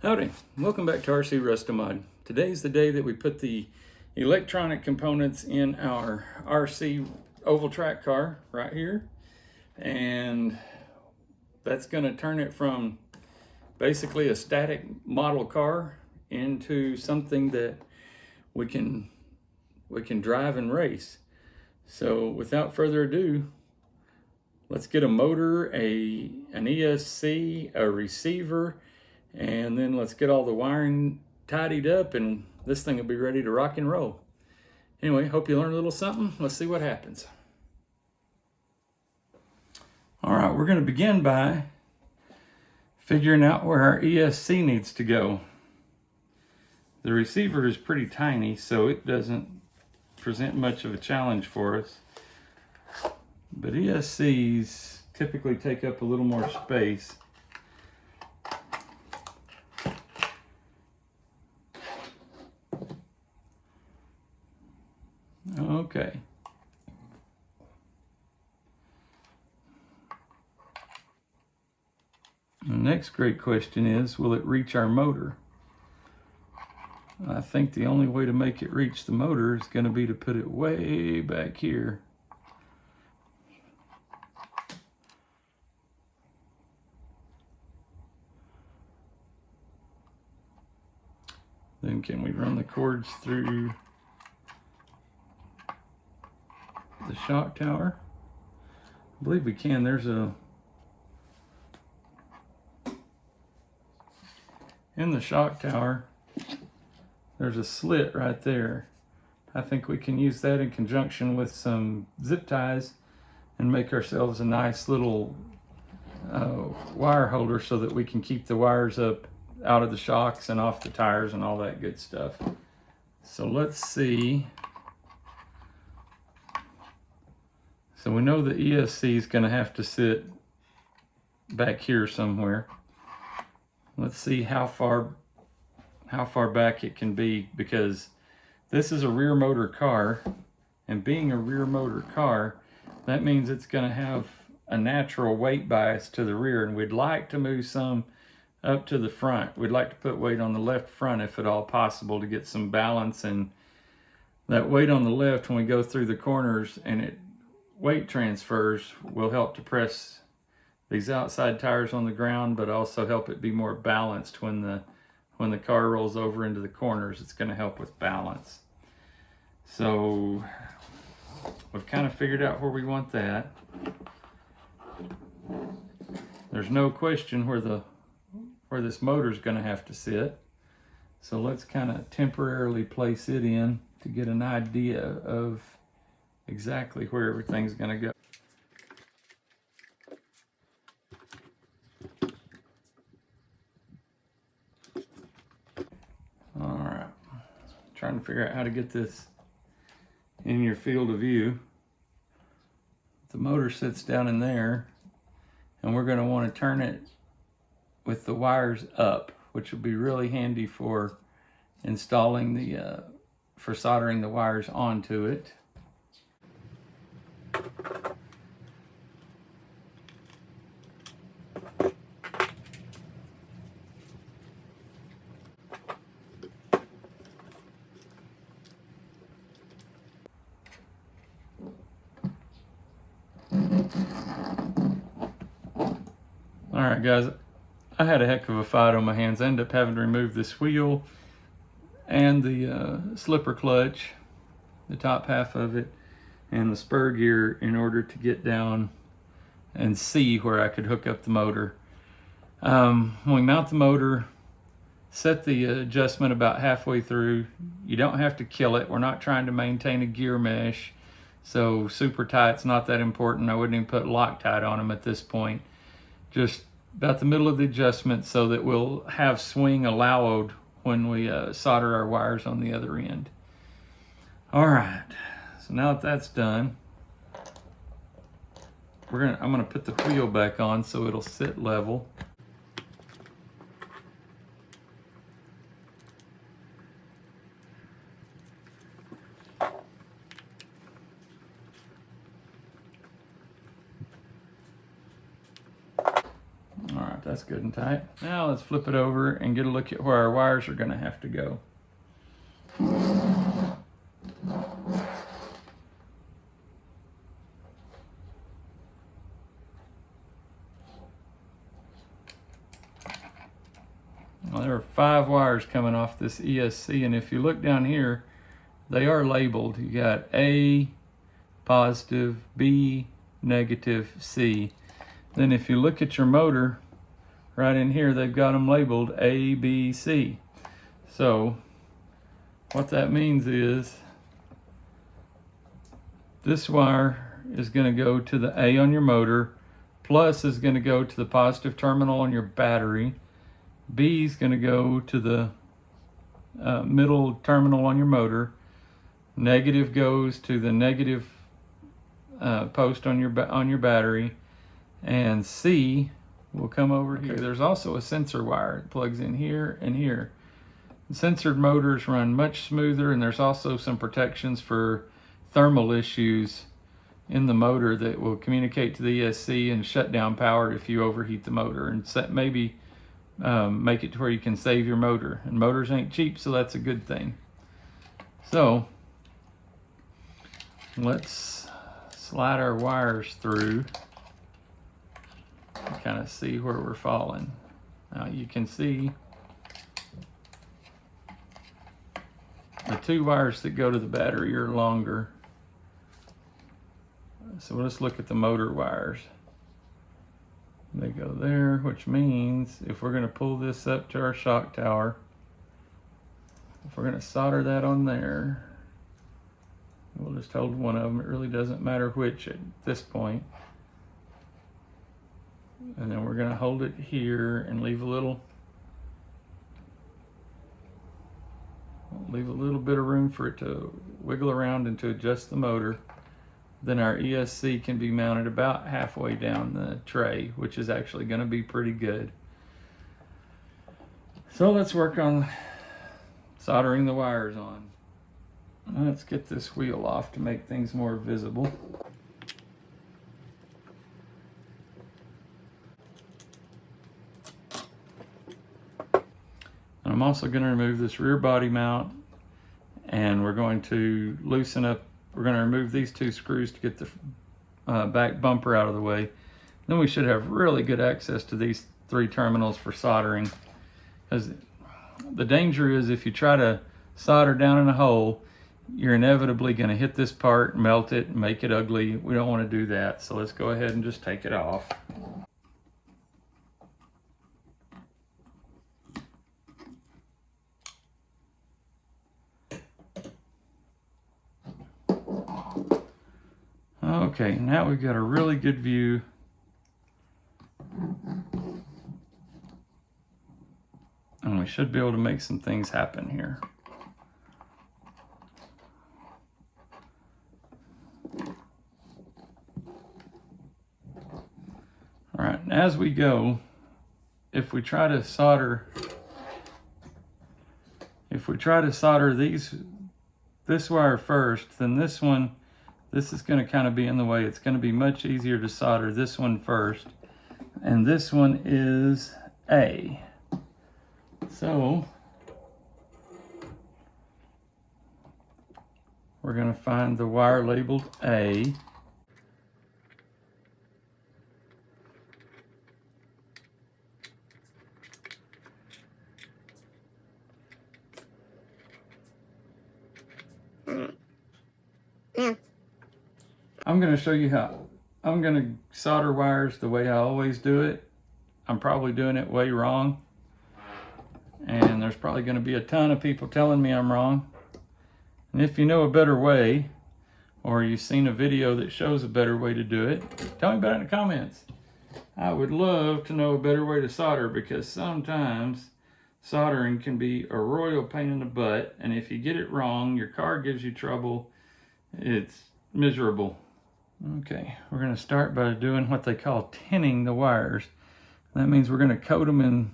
Howdy, welcome back to RC Rustomod. Today's the day that we put the electronic components in our RC oval track car right here. And that's gonna turn it from basically a static model car into something that we can drive and race. So without further ado, let's get a motor, an ESC, a receiver, and then let's get all the wiring tidied up and this thing will be ready to rock and roll. Anyway, hope you learned a little something. Let's see what happens. All right, we're going to begin by figuring out where our ESC needs to go. The receiver is pretty tiny, so it doesn't present much of a challenge for us. But ESCs typically take up a little more space. Okay. The next great question is, will it reach our motor? I think the only way to make it reach the motor is going to be to put it way back here. Then can we run the cords through the shock tower? I believe we can. In the shock tower, there's a slit right there. I think we can use that in conjunction with some zip ties and make ourselves a nice little wire holder so that we can keep the wires up out of the shocks and off the tires and all that good stuff. So let's see. So we know the ESC is going to have to sit back here somewhere. Let's see how far back it can be, because this is a rear motor car, and being a rear motor car, that means it's going to have a natural weight bias to the rear, and we'd like to move some up to the front. We'd like to put weight on the left front if at all possible to get some balance, and that weight on the left when we go through the corners and it weight transfers will help to press these outside tires on the ground, but also help it be more balanced when the car rolls over into the corners. It's going to help with balance. So we've kind of figured out where we want that. There's no question where this motor is going to have to sit. So let's kind of temporarily place it in to get an idea of exactly where everything's going to go. All right, trying to figure out how to get this in your field of view. The motor sits down in there, and we're going to want to turn it with the wires up, which will be really handy for installing for soldering the wires onto it. All right, guys, I had a heck of a fight on my hands. I ended up having to remove this wheel and the slipper clutch, the top half of it, and the spur gear in order to get down and see where I could hook up the motor. When we mount the motor, set the adjustment about halfway through. You don't have to kill it. We're not trying to maintain a gear mesh, so super tight's not that important. I wouldn't even put Loctite on them at this point. Just about the middle of the adjustment so that we'll have swing allowed when we solder our wires on the other end. All right, so now that that's done, I'm gonna put the wheel back on so it'll sit level. that's good and tight. Now let's flip it over and get a look at where our wires are going to have to go. Well, there are 5 wires coming off this ESC, and if you look down here, they are labeled. You got A, positive, B, negative, C. Then if you look at your motor, right in here, they've got them labeled A, B, C. So what that means is this wire is going to go to the A on your motor, plus is going to go to the positive terminal on your battery, B is going to go to the middle terminal on your motor, negative goes to the negative post on your battery, and C will come over here. There's also a sensor wire. It plugs in here and here. Sensored motors run much smoother, and there's also some protections for thermal issues in the motor that will communicate to the ESC and shut down power if you overheat the motor, and maybe make it to where you can save your motor. And motors ain't cheap, so that's a good thing. So let's slide our wires through and kind of see where we're falling. Now you can see the 2 wires that go to the battery are longer. So let's look at the motor wires. They go there, which means if we're going to pull this up to our shock tower, if we're going to solder that on there, we'll just hold one of them. It really doesn't matter which at this point. And then we're going to hold it here and leave a little bit of room for it to wiggle around and to adjust the motor. Then our ESC can be mounted about halfway down the tray, which is actually going to be pretty good. So let's work on soldering the wires on. Let's get this wheel off to make things more visible. And I'm also going to remove this rear body mount, and we're going to loosen up. We're going to remove these 2 screws to get the back bumper out of the way. Then we should have really good access to these 3 terminals for soldering. Because the danger is if you try to solder down in a hole, you're inevitably going to hit this part, melt it, and make it ugly. We don't want to do that. So let's go ahead and just take it off. Okay, now we've got a really good view and we should be able to make some things happen here. All right, and as we go, if we try to solder this wire first, then this is going to kind of be in the way. It's going to be much easier to solder this one first. And this one is A. So we're going to find the wire labeled A. I'm going to show you how. I'm going to solder wires the way I always do it. I'm probably doing it way wrong. And there's probably going to be a ton of people telling me I'm wrong. And if you know a better way, or you've seen a video that shows a better way to do it, tell me about it in the comments. I would love to know a better way to solder, because sometimes soldering can be a royal pain in the butt. And if you get it wrong, your car gives you trouble. It's miserable. Okay, we're going to start by doing what they call tinning the wires. That means we're going to coat them in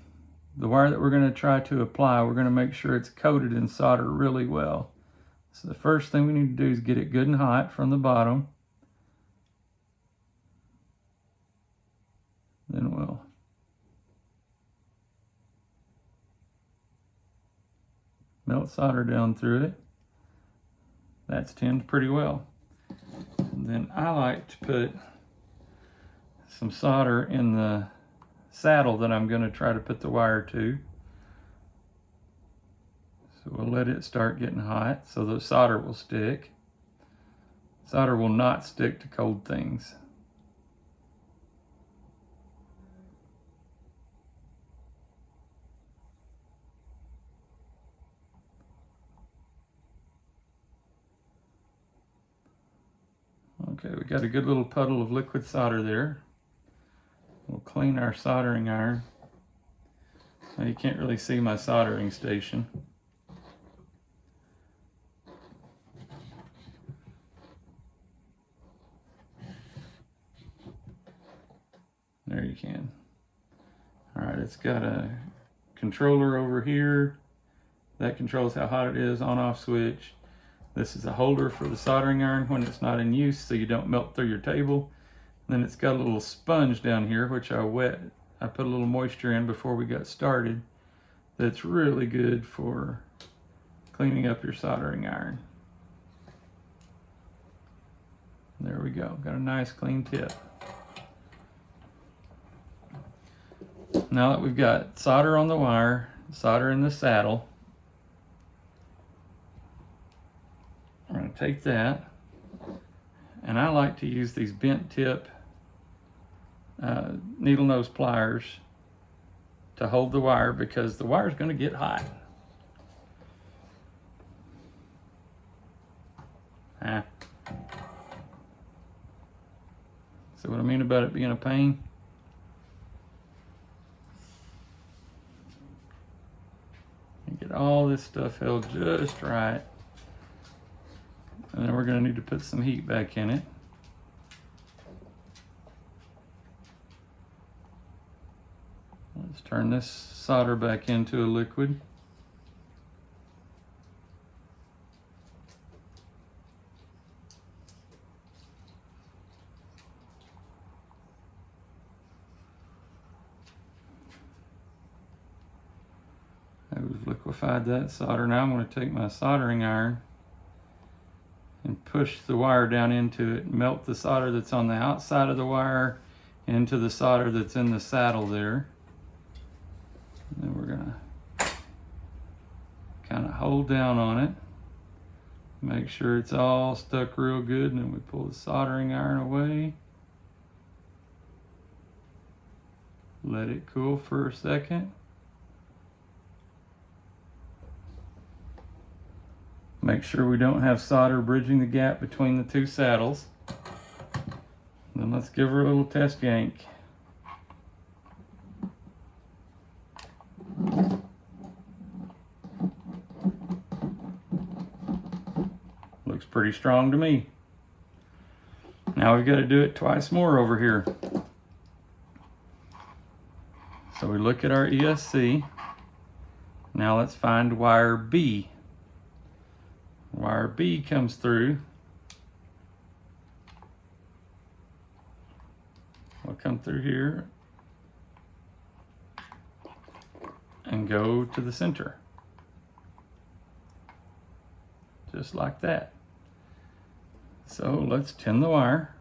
the wire that we're going to try to apply. We're going to make sure it's coated in solder really well. So the first thing we need to do is get it good and hot from the bottom. Then we'll Melt solder down through it. That's tinned pretty well. And then I like to put some solder in the saddle that I'm going to try to put the wire to. So we'll let it start getting hot so the solder will stick. Solder will not stick to cold things. Okay, we got a good little puddle of liquid solder there. We'll clean our soldering iron. Now you can't really see my soldering station. There you can. All right, it's got a controller over here. That controls how hot it is, on-off switch. This is a holder for the soldering iron when it's not in use so you don't melt through your table. And then it's got a little sponge down here which I put a little moisture in before we got started. That's really good for cleaning up your soldering iron. There we go, got a nice clean tip. Now that we've got solder on the wire, solder in the saddle, I'm going to take that, and I like to use these bent tip needle nose pliers to hold the wire because the wire is going to get hot. See what I mean about it being a pain? You get all this stuff held just right. And then we're going to need to put some heat back in it. Let's turn this solder back into a liquid. We've liquefied that solder. Now I'm going to take my soldering iron and push the wire down into it, melt the solder that's on the outside of the wire into the solder that's in the saddle there. And then we're gonna kind of hold down on it, make sure it's all stuck real good, and then we pull the soldering iron away. Let it cool for a second. Make sure we don't have solder bridging the gap between the two saddles. Then let's give her a little test yank. Looks pretty strong to me. Now we've got to do it twice more over here. So we look at our ESC. Now let's find wire B. Wire B comes through. We'll come through here and go to the center. Just like that. So let's tin the wire.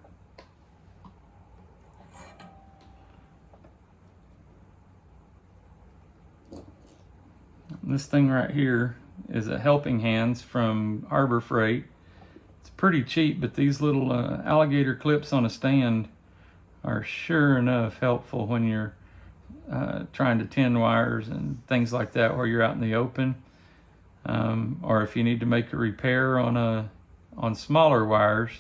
This thing right here is a Helping Hands from Harbor Freight. It's pretty cheap, but these little alligator clips on a stand are sure enough helpful when you're trying to tin wires and things like that where you're out in the open, or if you need to make a repair on smaller wires.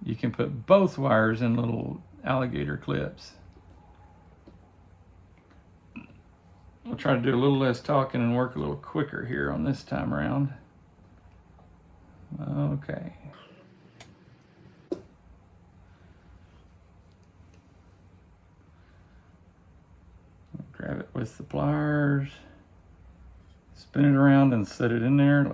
You can put both wires in little alligator clips. We'll try to do a little less talking and work a little quicker here on this time around. Okay. Grab it with the pliers, spin it around and set it in there.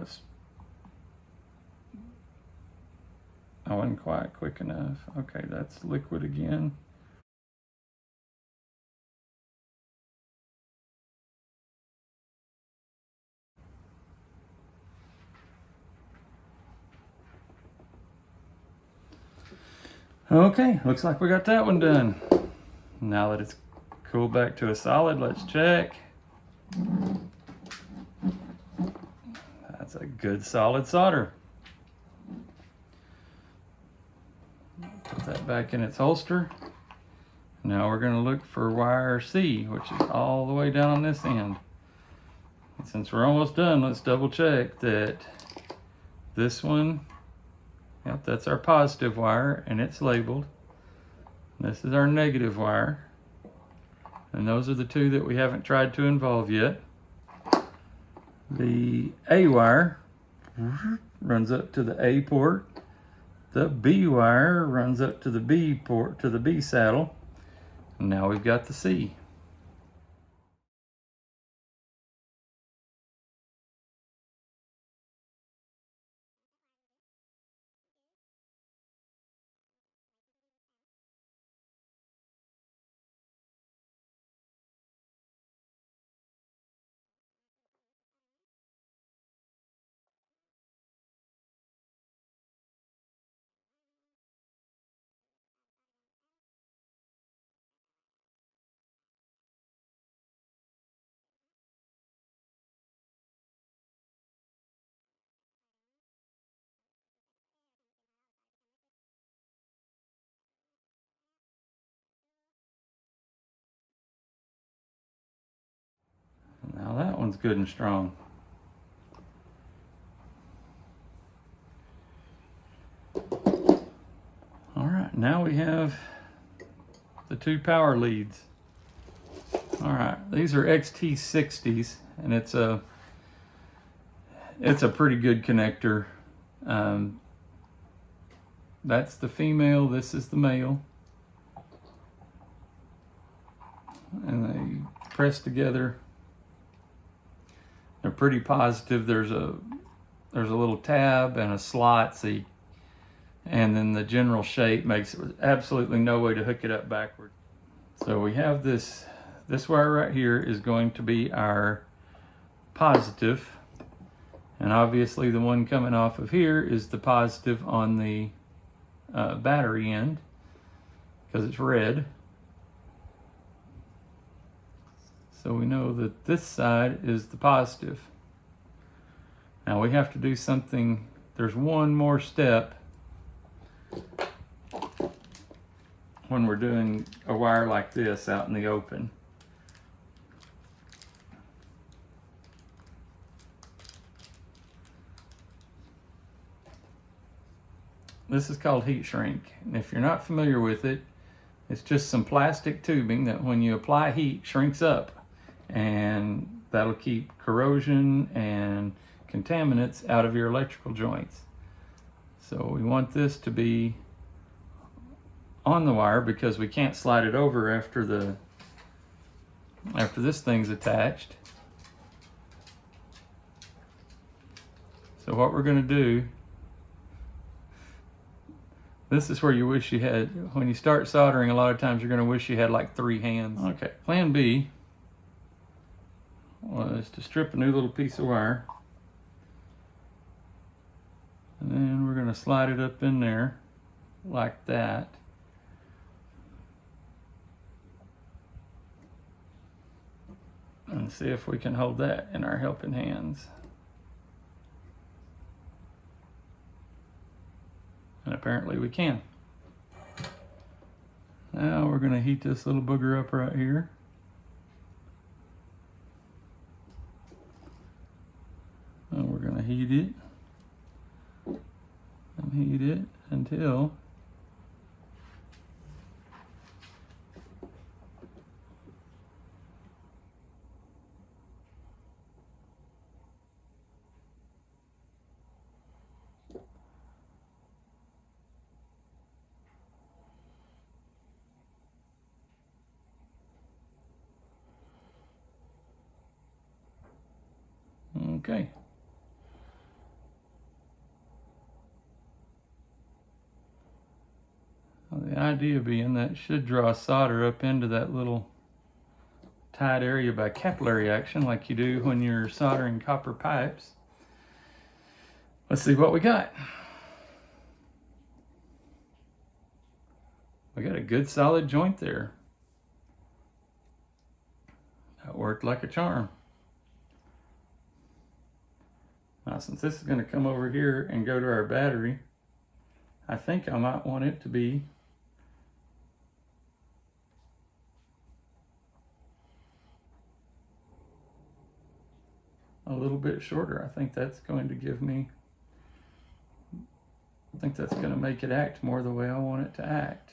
I wasn't quite quick enough. Okay, that's liquid again. Okay, looks like we got that one done. Now that it's cooled back to a solid, let's check. That's a good solid solder. Put that back in its holster. Now we're going to look for wire C, which is all the way down on this end. And since we're almost done, let's double check that this one, yep, that's our positive wire and it's labeled. This is our negative wire. And those are the two that we haven't tried to involve yet. The A wire runs up to the A port. The B wire runs up to the B port, to the B saddle. And now we've got the C. Now that one's good and strong. All right, now we have the two power leads. All right, these are XT60s, and it's a pretty good connector. That's the female, this is the male. And they press together. They're pretty positive. There's a little tab and a slot, and then the general shape makes absolutely no way to hook it up backward. So we have this wire right here is going to be our positive, and obviously the one coming off of here is the positive on the battery end because it's red. So we know that this side is the positive. Now we have to do something. There's one more step when we're doing a wire like this out in the open. This is called heat shrink. And if you're not familiar with it, it's just some plastic tubing that when you apply heat shrinks up, and that'll keep corrosion and contaminants out of your electrical joints. So we want this to be on the wire because we can't slide it over after this thing's attached. So what we're going to do, this is where you wish you had, when you start soldering, a lot of times you're going to wish you had like 3 hands. Okay, plan B was to strip a new little piece of wire. And then we're going to slide it up in there like that. And see if we can hold that in our helping hands. And apparently we can. Now we're going to heat this little booger up right here. And we're going to heat it and heat it until okay. Well, the idea being that should draw solder up into that little tight area by capillary action like you do when you're soldering copper pipes. Let's see what we got. We got a good solid joint there. That worked like a charm. Now, since this is going to come over here and go to our battery, I think I might want it to be a little bit shorter. I think that's going to give me, I think that's going to make it act more the way I want it to act.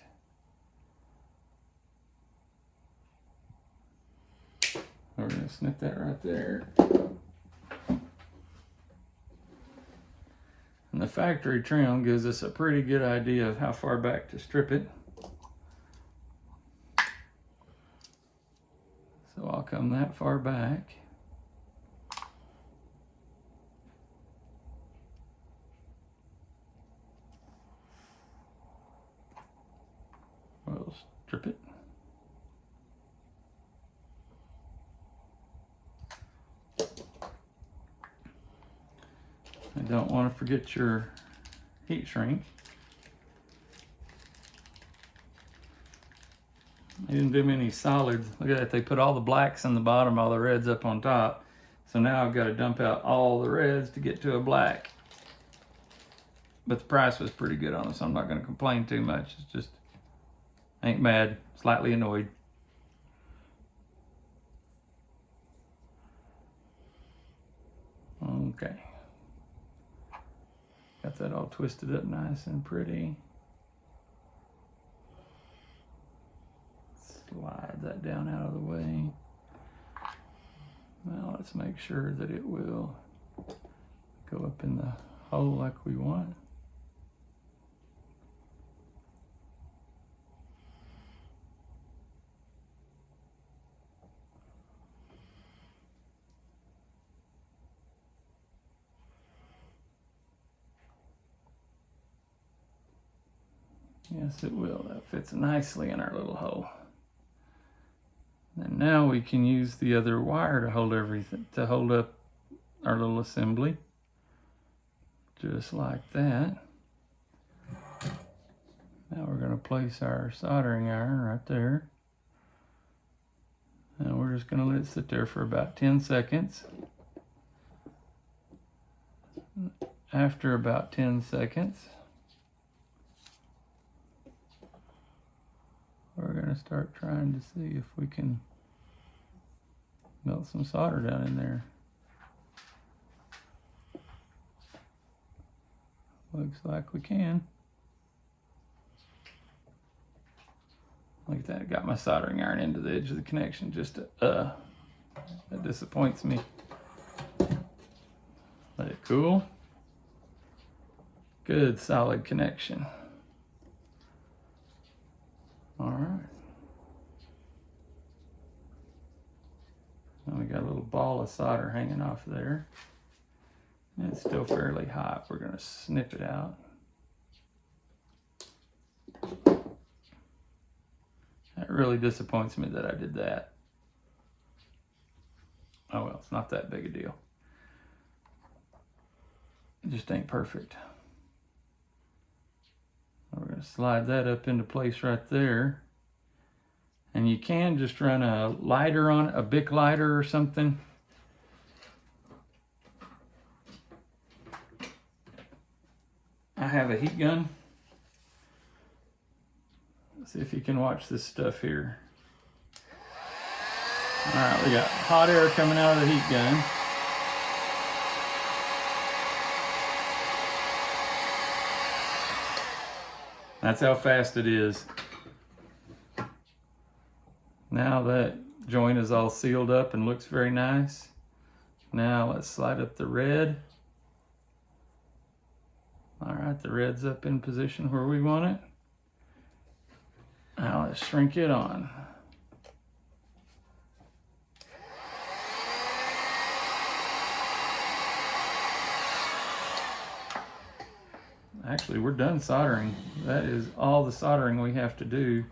We're going to snip that right there. And the factory trim gives us a pretty good idea of how far back to strip it. So I'll come that far back. We'll strip it. I don't want to forget your heat shrink. They didn't do me any solids. Look at that, they put all the blacks in the bottom, all the reds up on top. So now I've got to dump out all the reds to get to a black. But the price was pretty good on it, so I'm not going to complain too much. It's just, ain't mad, slightly annoyed. Okay. Got that all twisted up nice and pretty. Slide that down out of the way. Now let's make sure that it will go up in the hole like we want. Yes, it will. That fits nicely in our little hole. And now we can use the other wire to hold everything, to hold up our little assembly. Just like that. Now we're going to place our soldering iron right there. And we're just going to let it sit there for about 10 seconds. After about 10 seconds, we're going to start trying to see if we can melt some solder down in there. Looks like we can. Look at that, got my soldering iron into the edge of the connection. Just that disappoints me. Let it cool. Good solid connection. All right. Now we got a little ball of solder hanging off there. And it's still fairly hot. We're going to snip it out. That really disappoints me that I did that. Oh well, it's not that big a deal. It just ain't perfect. We're going to slide that up into place right there. And you can just run a lighter on it, a Bic lighter or something. I have a heat gun. Let's see if you can watch this stuff here. All right, we got hot air coming out of the heat gun. That's how fast it is. Now that joint is all sealed up and looks very nice. Now let's slide up the red. All right, the red's up in position where we want it. Now let's shrink it on. Actually, we're done soldering. That is all the soldering we have to do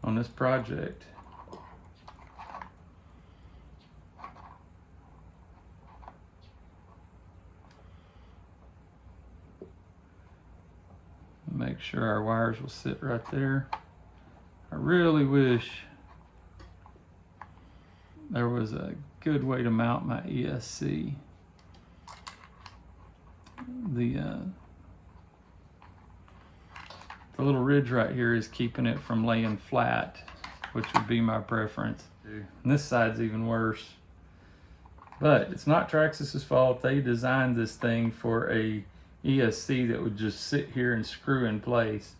on this project. Make sure our wires will sit right there. I really wish there was a good way to mount my ESC. The little ridge right here is keeping it from laying flat, which would be my preference. And this side's even worse. But it's not Traxxas's fault. They designed this thing for a ESC that would just sit here and screw in place.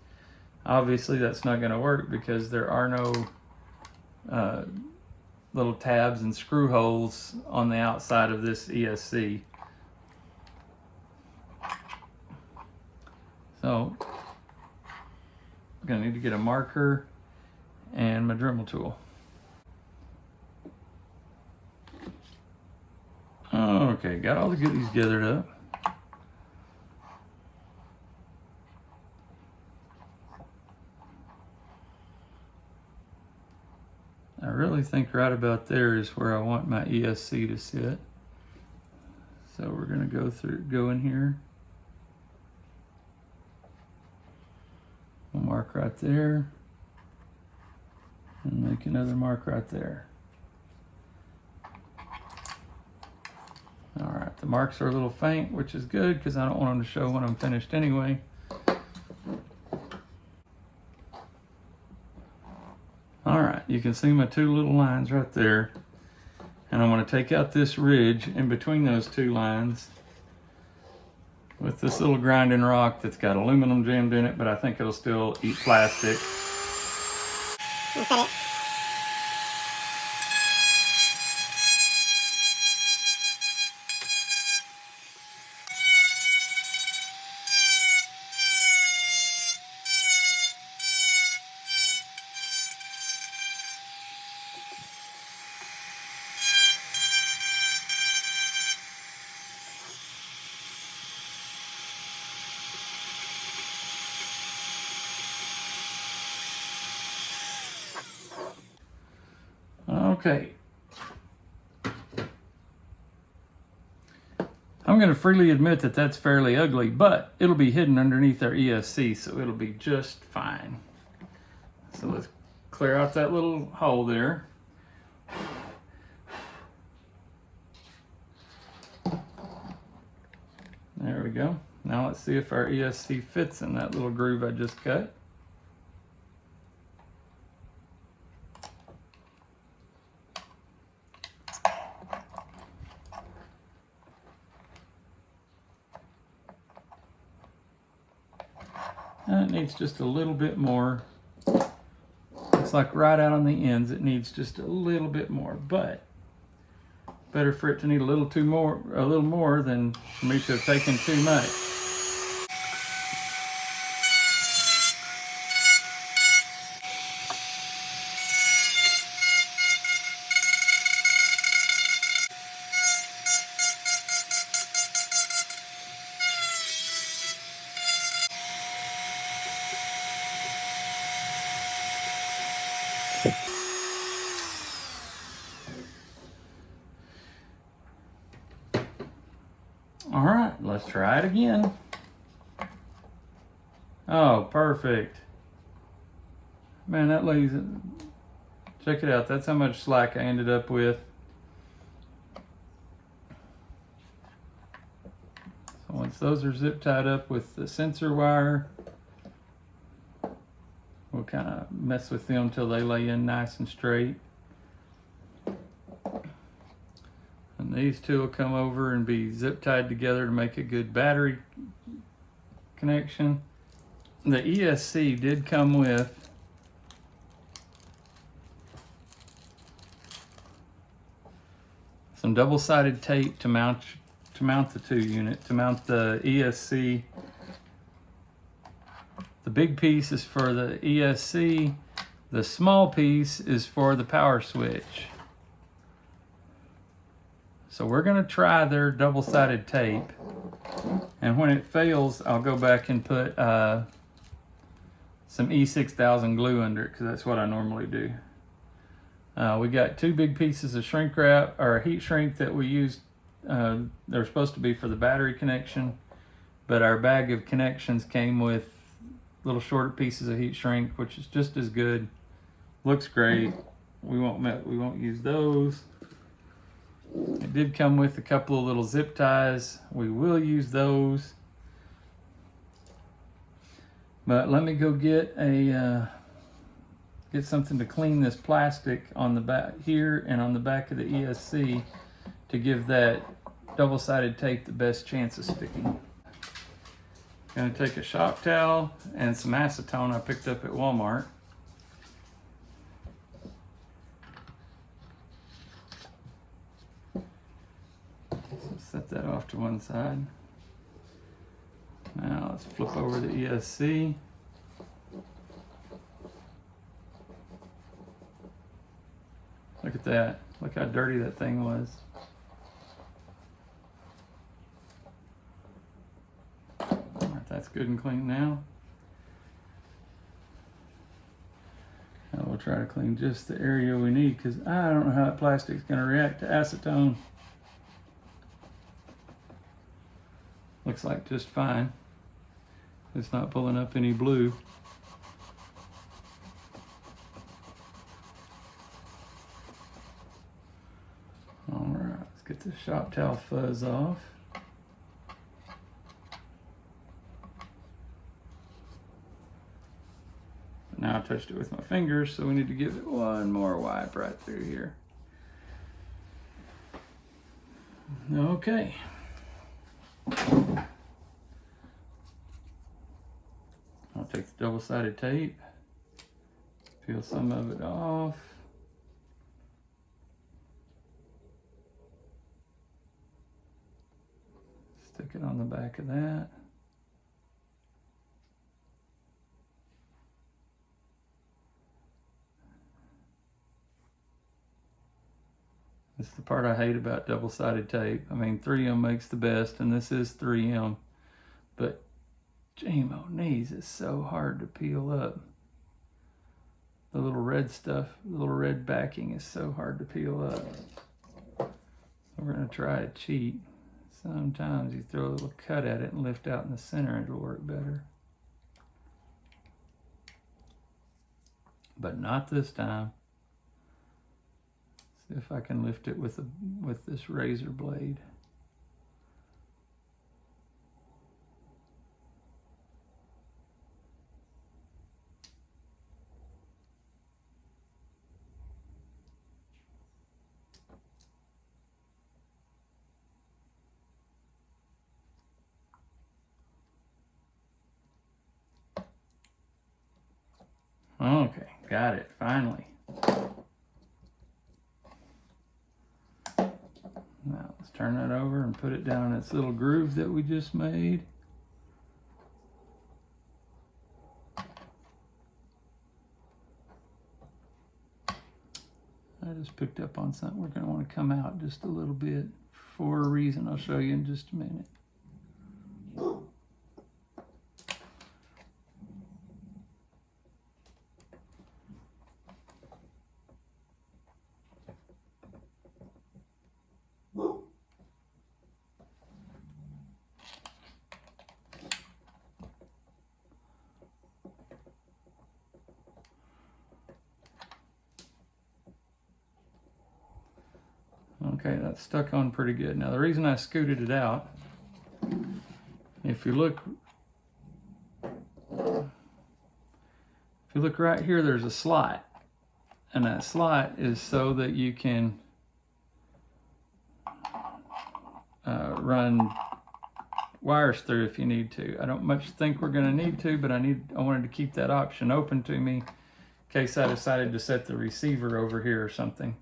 Obviously that's not going to work because there are no little tabs and screw holes on the outside of this ESC. So I'm going to need to get a marker and my Dremel tool. Okay, got all the goodies gathered up. I really think right about there is where I want my ESC to sit. So we're going to go in here. We'll mark right there. And make another mark right there. All right, the marks are a little faint, which is good because I don't want them to show when I'm finished anyway. All right, you can see my two little lines right there. And I'm going to take out this ridge in between those two lines with this little grinding rock that's got aluminum jammed in it, but I think it'll still eat plastic. Okay. I'm going to freely admit that that's fairly ugly, but it'll be hidden underneath our ESC, so it'll be just fine. So let's clear out that little hole there. There we go. Now let's see if our ESC fits in that little groove I just cut. And it needs just a little bit more. It's like right out on the ends, it needs just a little bit more, but better for it to need a little more than for me to have taken too much. All right, let's try it again. Oh, perfect. Man, that lays it. Check it out. That's how much slack I ended up with. So once those are zip tied up with the sensor wire, we'll kind of mess with them till they lay in nice and straight. And these two will come over and be zip tied together to make a good battery connection. The ESC did come with some double-sided tape to mount the the ESC. The big piece is for the ESC. The small piece is for the power switch. So we're going to try their double-sided tape, and when it fails, I'll go back and put some E6000 glue under it, because that's what I normally do. We got two big pieces of shrink wrap, or heat shrink that we used. They're supposed to be for the battery connection, but our bag of connections came with little shorter pieces of heat shrink, which is just as good. Looks great. We won't use those. It did come with a couple of little zip ties. We will use those. But let me go get something to clean this plastic on the back here and on the back of the ESC to give that double-sided tape the best chance of sticking. Gonna take a shop towel and some acetone I picked up at Walmart. Set that off to one side. Now let's flip over the ESC. Look at that. Look how dirty that thing was. All right, that's good and clean now. Now we'll try to clean just the area we need because I don't know how that plastic's going to react to acetone. Looks like just fine. It's not pulling up any blue. All right, let's get the shop towel fuzz off. Now I touched it with my fingers, so we need to give it one more wipe right through here. Okay. I'll take the double-sided tape, peel some of it off. Stick it on the back of that. This is the part I hate about double-sided tape. I mean, 3M makes the best, and this is 3M, but Jamo knees is so hard to peel up. The little red stuff, the little red backing is so hard to peel up. So we're gonna try a cheat. Sometimes you throw a little cut at it and lift out in the center, it'll work better. But not this time. See if I can lift it with this razor blade. Okay, got it, finally. Now let's turn that over and put it down in its little groove that we just made. I just picked up on something we're going to want to come out just a little bit for a reason I'll show you in just a minute. Okay, that's stuck on pretty good. Now the reason I scooted it out, if you look right here, there's a slot, and that slot is so that you can run wires through if you need to. I don't much think we're going to need to, but I wanted to keep that option open to me in case I decided to set the receiver over here or something.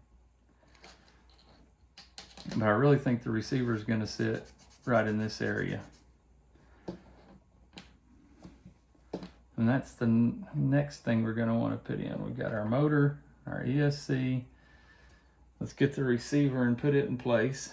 But I really think the receiver is going to sit right in this area. And that's the next thing we're going to want to put in. We've got our motor, our ESC. Let's get the receiver and put it in place.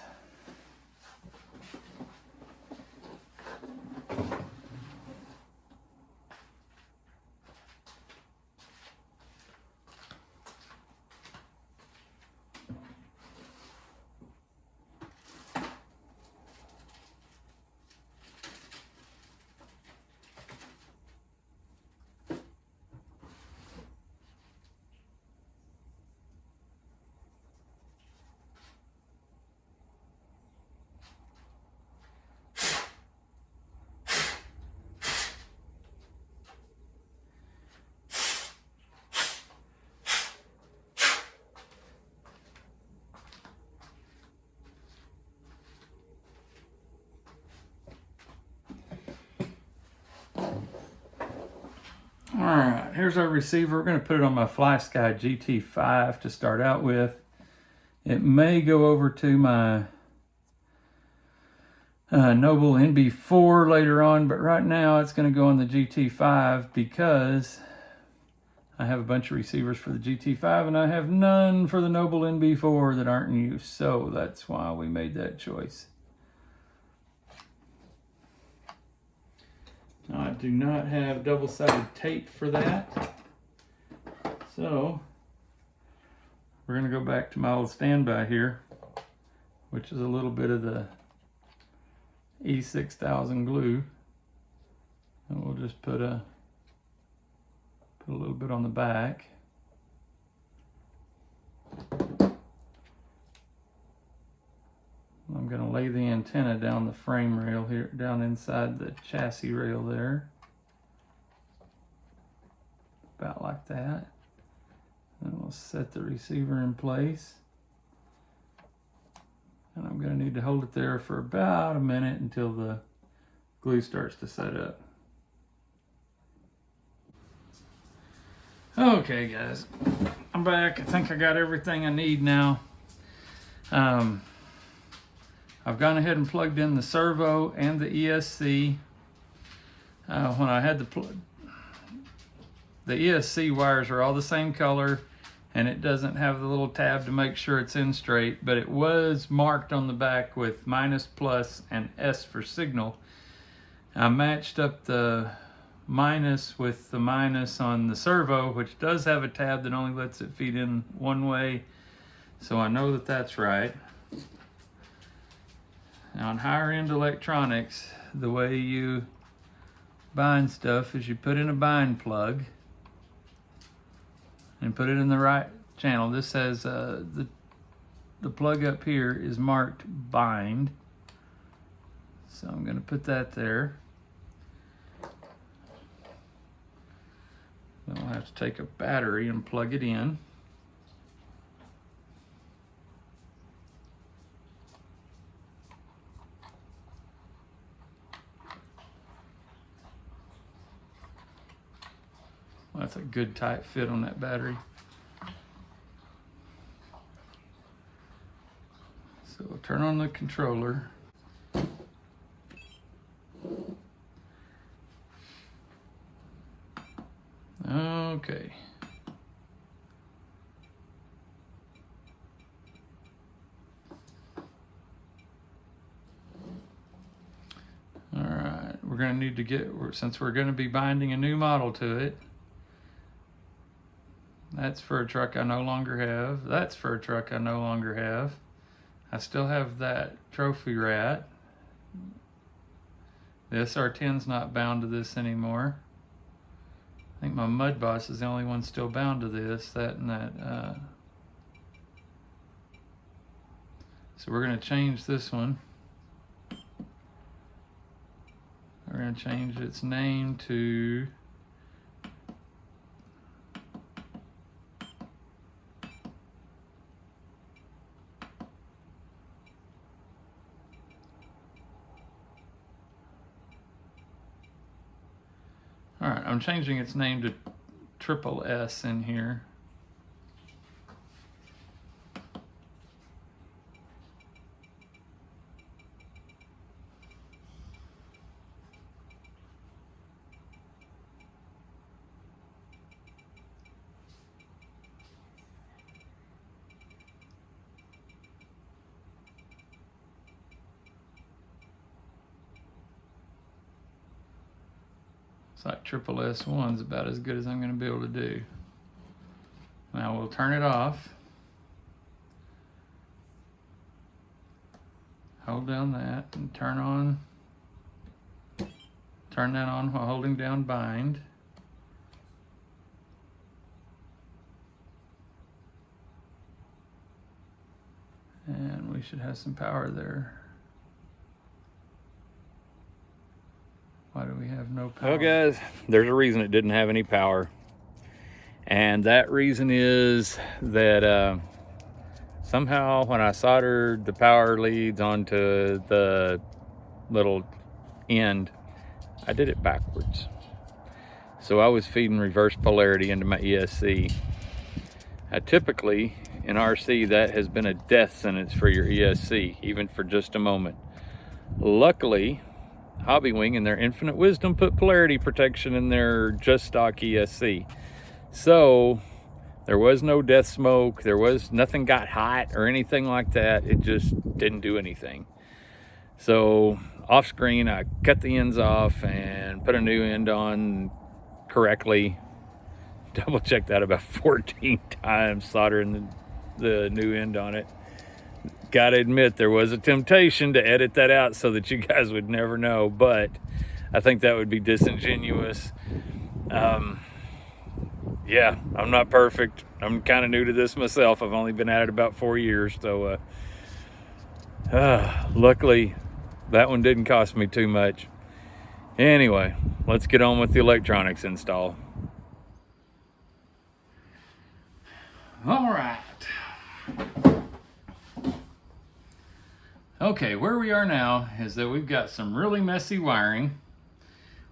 All right, here's our receiver. We're going to put it on my FlySky GT5 to start out with. It may go over to my Noble NB4 later on, but right now it's going to go on the GT5 because I have a bunch of receivers for the GT5 and I have none for the Noble NB4 that aren't in use. So that's why we made that choice. Now, I do not have double-sided tape for that. So we're going to go back to my old standby here, which is a little bit of the E6000 glue. And we'll just put a little bit on the back. I'm going to lay the antenna down the frame rail here, down inside the chassis rail there. About like that. Then we'll set the receiver in place. And I'm going to need to hold it there for about a minute until the glue starts to set up. Okay guys, I'm back. I think I got everything I need now. I've gone ahead and plugged in the servo and the ESC. When I had the ESC wires are all the same color, and it doesn't have the little tab to make sure it's in straight, but it was marked on the back with minus, plus, and S for signal. I matched up the minus with the minus on the servo, which does have a tab that only lets it feed in one way, so I know that that's right. Now, on higher end electronics, the way you bind stuff is you put in a bind plug and put it in the right channel. This has the plug up here is marked bind, so I'm going to put that there. Then we'll have to take a battery and plug it in. Well, that's a good tight fit on that battery. So we'll turn on the controller. Okay. All right, we're going to need to get, since we're going to be binding a new model to it. That's for a truck I no longer have. That's for a truck I no longer have. I still have that trophy rat. The SR10's not bound to this anymore. I think my Mud Boss is the only one still bound to this, that and that. So we're going to change this one. We're going to change its name to Alright, I'm changing its name to Triple S in here. It's like Triple S1's about as good as I'm going to be able to do. Now we'll turn it off. Hold down that and turn that on while holding down bind. And we should have some power there. Why do we have no power? Well guys, there's a reason it didn't have any power. And that reason is that somehow when I soldered the power leads onto the little end, I did it backwards. So I was feeding reverse polarity into my ESC. Typically in RC, that has been a death sentence for your ESC, even for just a moment. Luckily, Hobbywing in their infinite wisdom put polarity protection in their just stock ESC. So there was no death smoke, there was nothing got hot or anything like that. It just didn't do anything. So off screen, I cut the ends off and put a new end on correctly. Double checked that about 14 times, soldering the new end on it. Gotta admit, there was a temptation to edit that out so that you guys would never know, but I think that would be disingenuous. Yeah, I'm not perfect. I'm kind of new to this myself. I've only been at it about 4 years, so luckily that one didn't cost me too much. Anyway, let's get on with the electronics install. All right. Okay, where we are now is that we've got some really messy wiring.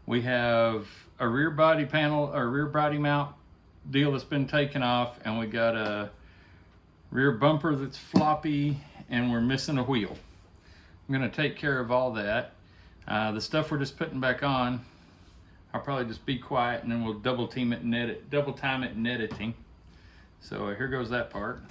We have a rear body panel, or rear body mount deal that's been taken off, and we got a rear bumper that's floppy, and we're missing a wheel. I'm gonna take care of all that. The stuff we're just putting back on, I'll probably just be quiet, and then we'll double time it in editing. So here goes that part.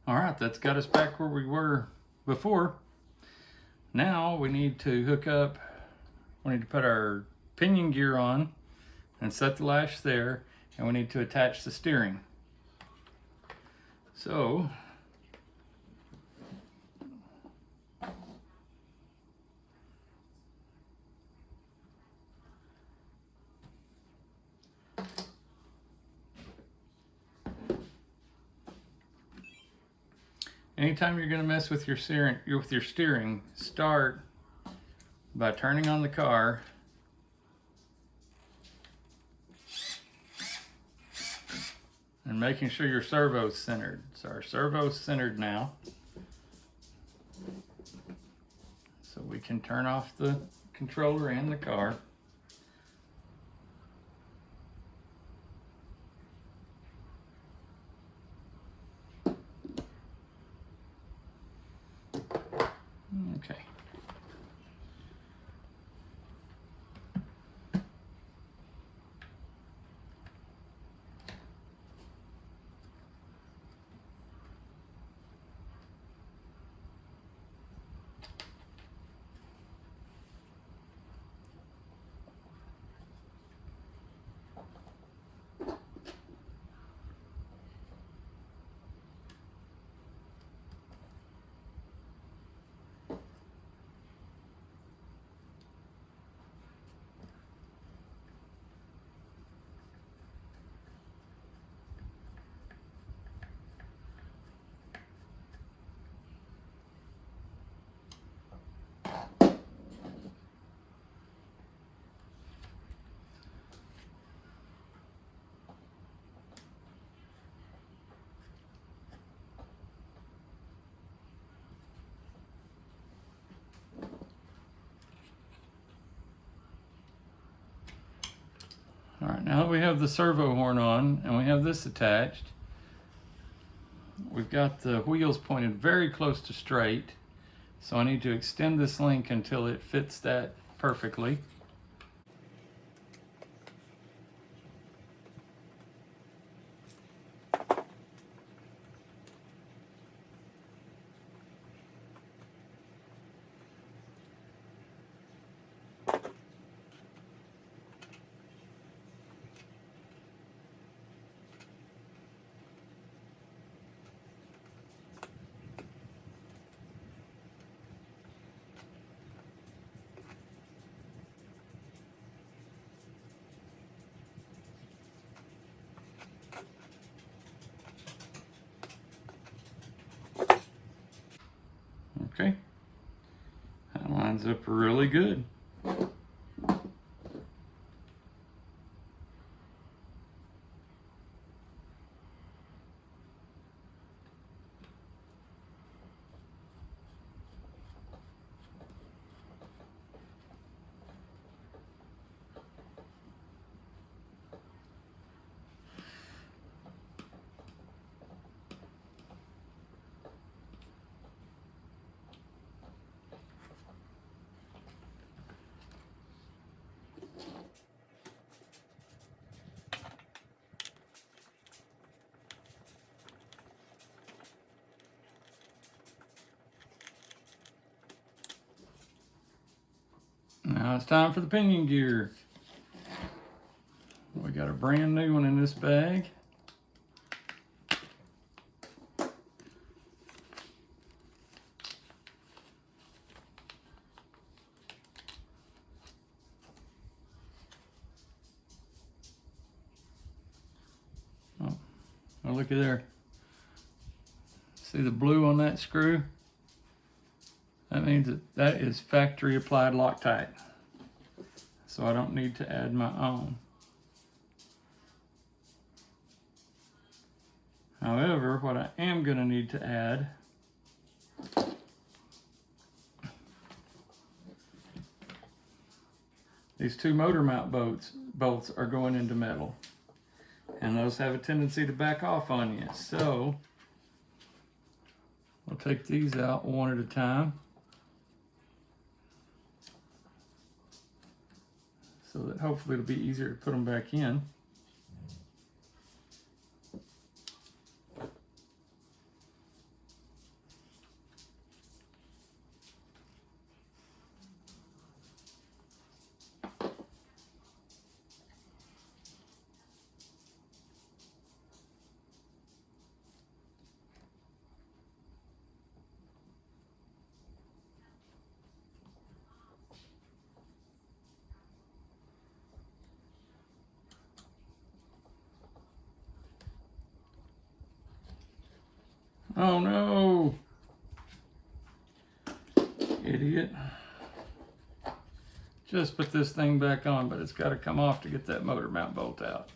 All right, that's got us back where we were before. Now we need to hook up, we need to put our pinion gear on and set the lash there, and we need to attach the steering. So, anytime you're going to mess with your steering, start by turning on the car and making sure your servo's centered. So our servo's centered now. So we can turn off the controller and the car. Okay. Now that we have the servo horn on and we have this attached, we've got the wheels pointed very close to straight. So I need to extend this link until it fits that perfectly. Okay, that lines up really good. Now it's time for the pinion gear. We got a brand new one in this bag. Oh, looky there. See the blue on that screw? That means that is factory applied Loctite. So I don't need to add my own. However, what I am going to need to add these two motor mount bolts are going into metal. And those have a tendency to back off on you. So we'll take these out one at a time, so that hopefully it'll be easier to put them back in. Oh no! Idiot. Just put this thing back on, but it's got to come off to get that motor mount bolt out.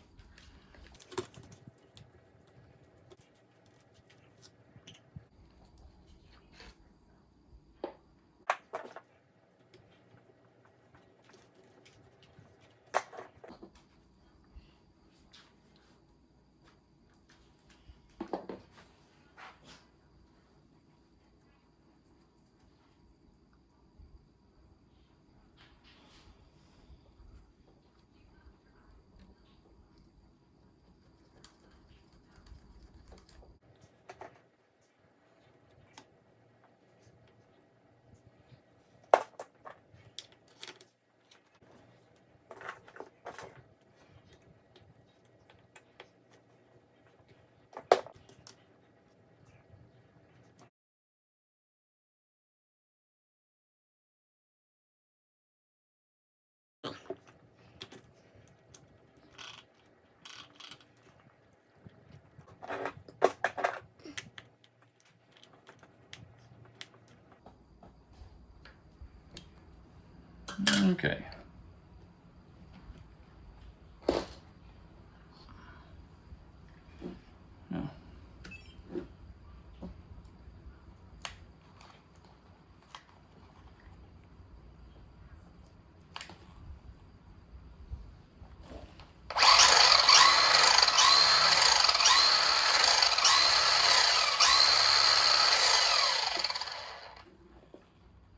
Okay. Now,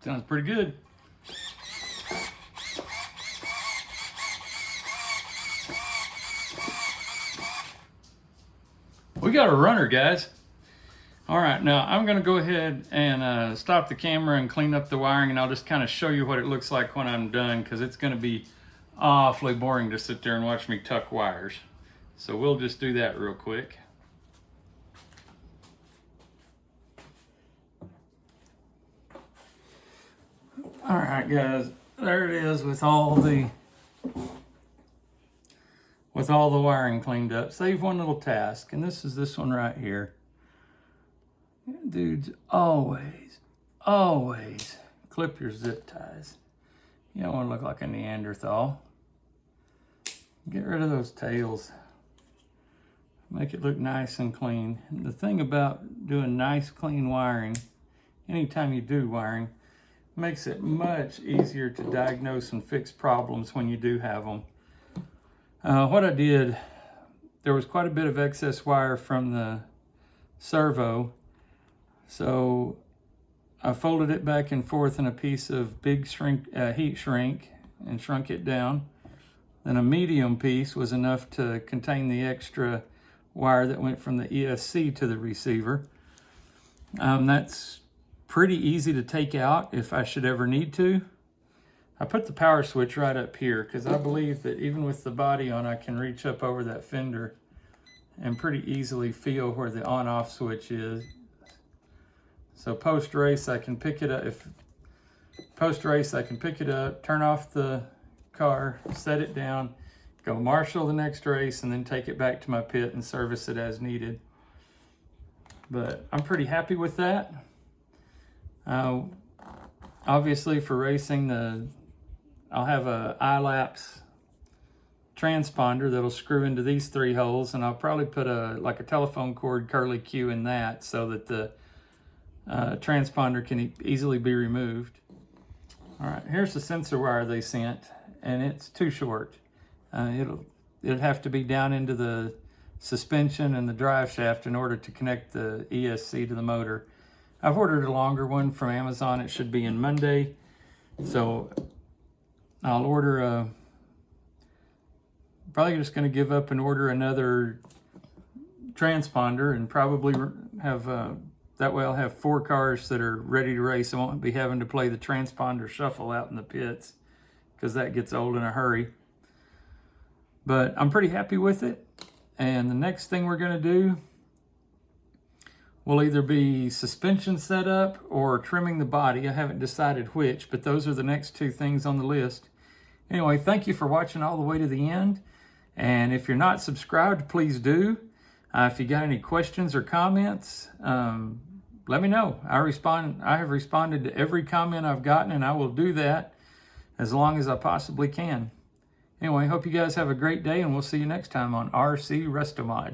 Sounds pretty good. We got a runner, guys. All right, now I'm gonna go ahead and stop the camera and clean up the wiring, and I'll just kind of show you what it looks like when I'm done, because it's gonna be awfully boring to sit there and watch me tuck wires. So we'll just do that real quick. All right, guys, there it is with all the wiring cleaned up. Save one little task, and this is this one right here. Dudes, always clip your zip ties. You don't want to look like a Neanderthal. Get rid of those tails. Make it look nice and clean. And the thing about doing nice, clean wiring, anytime you do wiring, makes it much easier to diagnose and fix problems when you do have them. What I did, there was quite a bit of excess wire from the servo, so I folded it back and forth in a piece of big heat shrink and shrunk it down. Then a medium piece was enough to contain the extra wire that went from the ESC to the receiver. That's pretty easy to take out if I should ever need to. I put the power switch right up here because I believe that even with the body on, I can reach up over that fender and pretty easily feel where the on-off switch is. So post-race, I can pick it up. I can pick it up, turn off the car, set it down, go marshal the next race, and then take it back to my pit and service it as needed. But I'm pretty happy with that. Obviously for racing, I'll have a I-lapse transponder that'll screw into these 3 holes, and I'll probably put like a telephone cord curly Q in that so that the transponder can easily be removed. All right, here's the sensor wire they sent, and it's too short. It'll have to be down into the suspension and the drive shaft in order to connect the ESC to the motor. I've ordered a longer one from Amazon. It should be in Monday, so I'll order probably just going to give up and order another transponder, and probably have that way I'll have 4 cars that are ready to race. I won't be having to play the transponder shuffle out in the pits, because that gets old in a hurry. But I'm pretty happy with it. And the next thing we're going to do will either be suspension setup or trimming the body. I haven't decided which, but those are the next 2 things on the list. Anyway, thank you for watching all the way to the end. And if you're not subscribed, please do. If you got any questions or comments, let me know. I have responded to every comment I've gotten, and I will do that as long as I possibly can. Anyway, hope you guys have a great day, and we'll see you next time on RC Restomod.